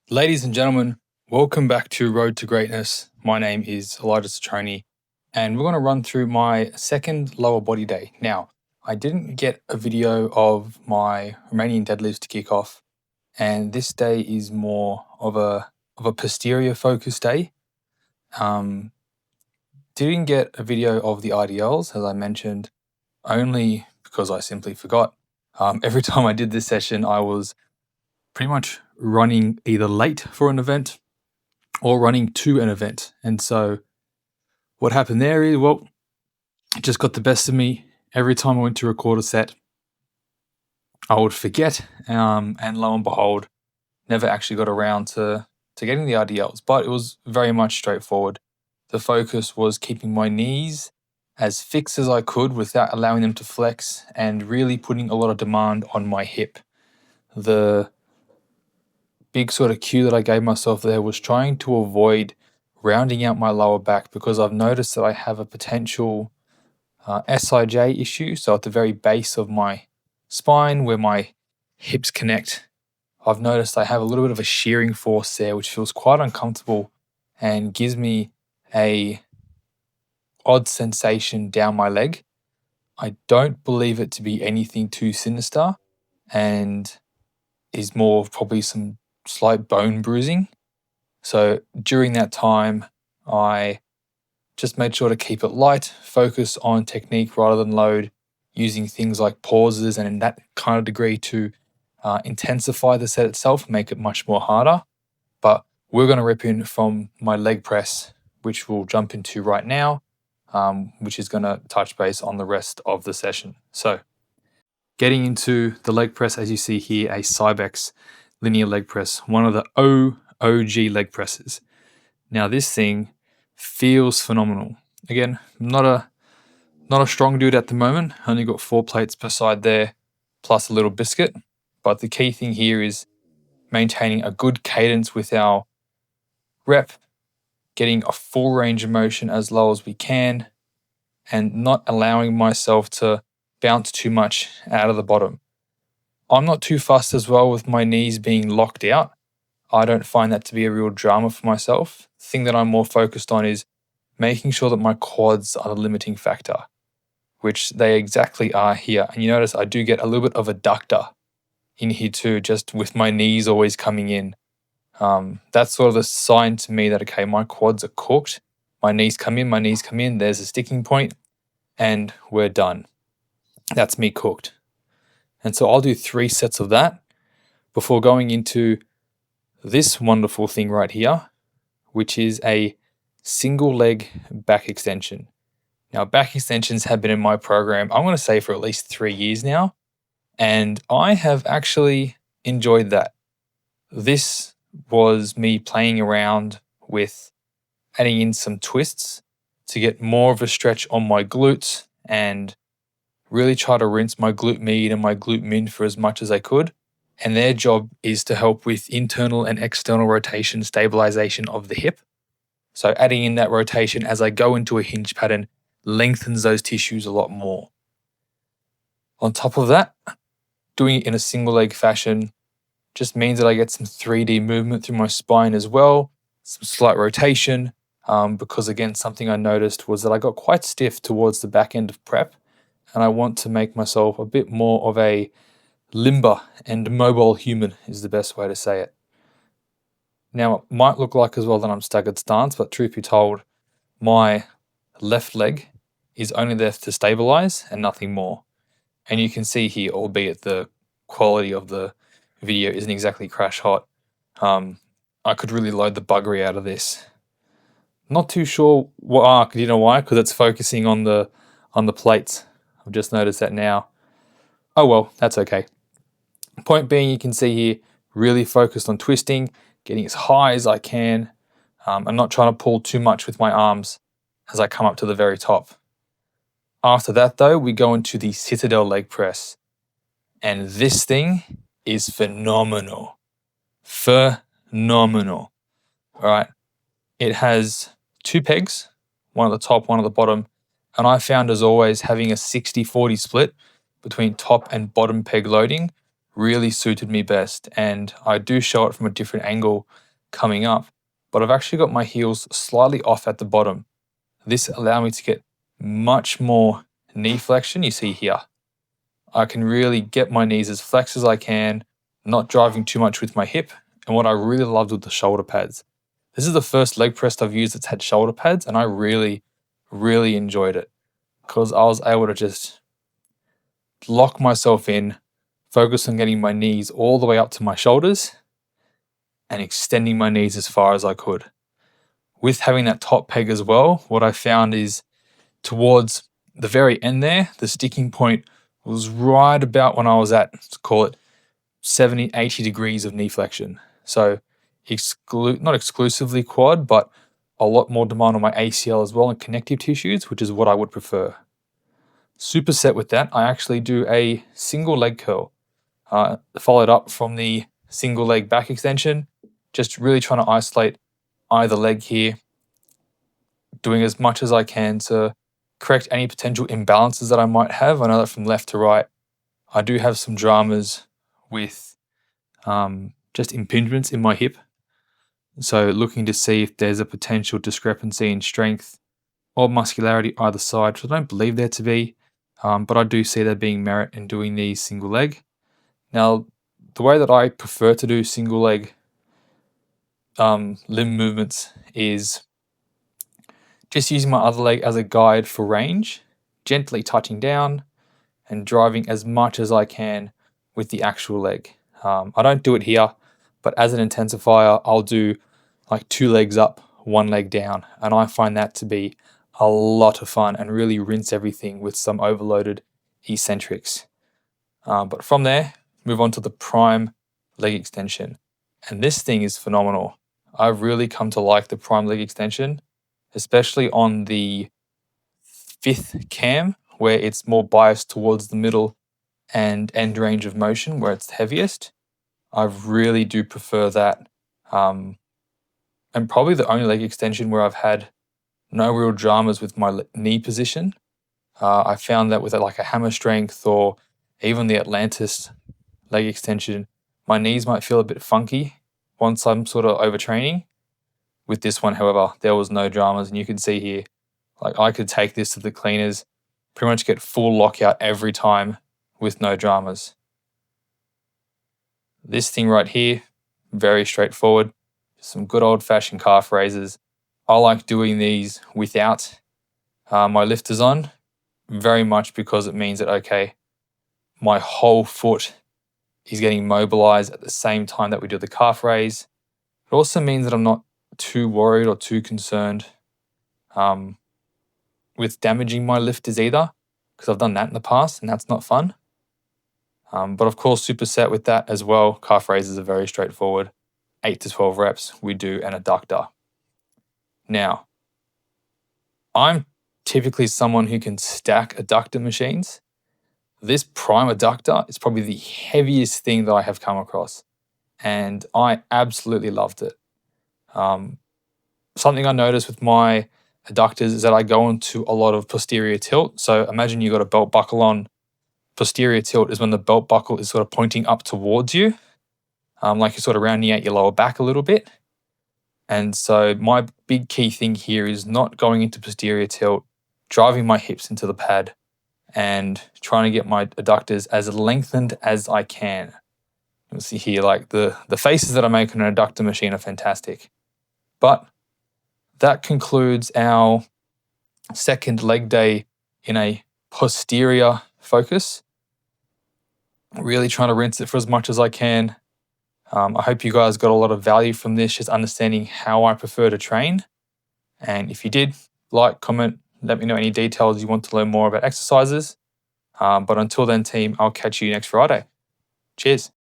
Ladies and gentlemen, welcome back to Road to Greatness. My name is Elijah Citroni, and we're going to run through my second lower body day. Now, I didn't get a video of my Romanian deadlifts to kick off, and this day is more of a posterior focused day. Didn't get a video of the IDLs, as I mentioned, only because I simply forgot. Every time I did this session, I was pretty much running either late for an event or running to an event. And so what happened there is, well, it just got the best of me. Every time I went to record a set, I would forget, and lo and behold, never actually got around to getting the RDLs. But it was very much straightforward. The focus was keeping my knees as fixed as I could without allowing them to flex and really putting a lot of demand on my hip. The big sort of cue that I gave myself there was trying to avoid rounding out my lower back, because I've noticed that I have a potential SIJ issue. So at the very base of my spine where my hips connect, I've noticed I have a little bit of a shearing force there, which feels quite uncomfortable and gives me a odd sensation down my leg. I don't believe it to be anything too sinister and is more of probably some slight bone bruising. So during that time, I just made sure to keep it light, focus on technique rather than load, using things like pauses and in that kind of degree to intensify the set itself, make it much more harder. But we're going to rip in from my leg press, which we'll jump into right now, which is going to touch base on the rest of the session. So getting into the leg press, as you see here, a Cybex linear leg press, one of the OG leg presses. Now this thing feels phenomenal. Again, not a strong dude at the moment. Only got 4 plates per side there, plus a little biscuit. But the key thing here is maintaining a good cadence with our rep, getting a full range of motion as low as we can, and not allowing myself to bounce too much out of the bottom. I'm not too fussed as well with my knees being locked out. I don't find that to be a real drama for myself. The thing that I'm more focused on is making sure that my quads are the limiting factor, which they exactly are here. And you notice I do get a little bit of adductor in here too, just with my knees always coming in. That's sort of the sign to me that, okay, my quads are cooked. My knees come in, there's a sticking point, and we're done. That's me cooked. And so I'll do 3 sets of that before going into this wonderful thing right here, which is a single leg back extension. Now, back extensions have been in my program, I'm going to say, for at least 3 years now, and I have actually enjoyed that. This was me playing around with adding in some twists to get more of a stretch on my glutes and really try to rinse my glute med and my glute min for as much as I could. And their job is to help with internal and external rotation stabilization of the hip. So adding in that rotation as I go into a hinge pattern lengthens those tissues a lot more. On top of that, doing it in a single leg fashion just means that I get some 3D movement through my spine as well, some slight rotation, because again, something I noticed was that I got quite stiff towards the back end of prep, and I want to make myself a bit more of a limber and mobile human is the best way to say it. Now, it might look like as well that I'm staggered stance, but truth be told, my left leg is only there to stabilize and nothing more. And you can see here, albeit the quality of the video isn't exactly crash hot, I could really load the buggery out of this. Not too sure what, you know why? Because it's focusing on the plates. I've just noticed that now. Oh well, that's okay. Point being, you can see here, really focused on twisting, getting as high as I can. I'm not trying to pull too much with my arms as I come up to the very top. After that though, we go into the Citadel leg press. And this thing is phenomenal. Phenomenal. All right. It has 2 pegs, one at the top, one at the bottom. And I found, as always, having a 60-40 split between top and bottom peg loading really suited me best. And I do show it from a different angle coming up, but I've actually got my heels slightly off at the bottom. This allowed me to get much more knee flexion. You see here, I can really get my knees as flexed as I can, not driving too much with my hip. And what I really loved with the shoulder pads. This is the first leg press I've used that's had shoulder pads, and I really, really enjoyed it because I was able to just lock myself in, focus on getting my knees all the way up to my shoulders and extending my knees as far as I could. With having that top peg as well, what I found is towards the very end there, the sticking point was right about when I was at, let's call it 70, 80 degrees of knee flexion. So not exclusively quad, but a lot more demand on my ACL as well and connective tissues, which is what I would prefer. Superset with that, I actually do a single leg curl, followed up from the single leg back extension, just really trying to isolate either leg here, doing as much as I can to correct any potential imbalances that I might have. I know that from left to right, I do have some dramas with just impingements in my hip. So looking to see if there's a potential discrepancy in strength or muscularity either side, which I don't believe there to be, but I do see there being merit in doing these single leg. Now, the way that I prefer to do single leg limb movements is just using my other leg as a guide for range, gently touching down and driving as much as I can with the actual leg. I don't do it here, but as an intensifier, I'll do like 2 legs up, 1 leg down, and I find that to be a lot of fun and really rinse everything with some overloaded eccentrics. But from there, move on to the prime leg extension. And this thing is phenomenal. I've really come to like the prime leg extension, especially on the 5th cam, where it's more biased towards the middle and end range of motion, where it's heaviest. I really do prefer that. And probably the only leg extension where I've had no real dramas with my knee position. I found that with like a hammer strength or even the Atlantis leg extension, my knees might feel a bit funky once I'm sort of overtraining. With this one, however, there was no dramas, and you can see here, like I could take this to the cleaners, pretty much get full lockout every time with no dramas. This thing right here, very straightforward, some good old-fashioned calf raises. I like doing these without my lifters on, very much because it means that, okay, my whole foot is getting mobilized at the same time that we do the calf raise. It also means that I'm not too worried or too concerned with damaging my lifters either, because I've done that in the past and that's not fun. But of course, superset with that as well, calf raises are very straightforward. 8 to 12 reps, we do an adductor. Now, I'm typically someone who can stack adductor machines. This prime adductor is probably the heaviest thing that I have come across, and I absolutely loved it. Something I noticed with my adductors is that I go into a lot of posterior tilt. So imagine you got a belt buckle on. Posterior tilt is when the belt buckle is sort of pointing up towards you, like you're sort of rounding out your lower back a little bit. And so my big key thing here is not going into posterior tilt, driving my hips into the pad, and trying to get my adductors as lengthened as I can. You'll see here, like the faces that I make on an adductor machine are fantastic. But that concludes our second leg day in a posterior focus. Really trying to rinse it for as much as I can. I hope you guys got a lot of value from this, just understanding how I prefer to train. And if you did, like, comment, let me know any details you want to learn more about exercises. But until then, team, I'll catch you next Friday. Cheers.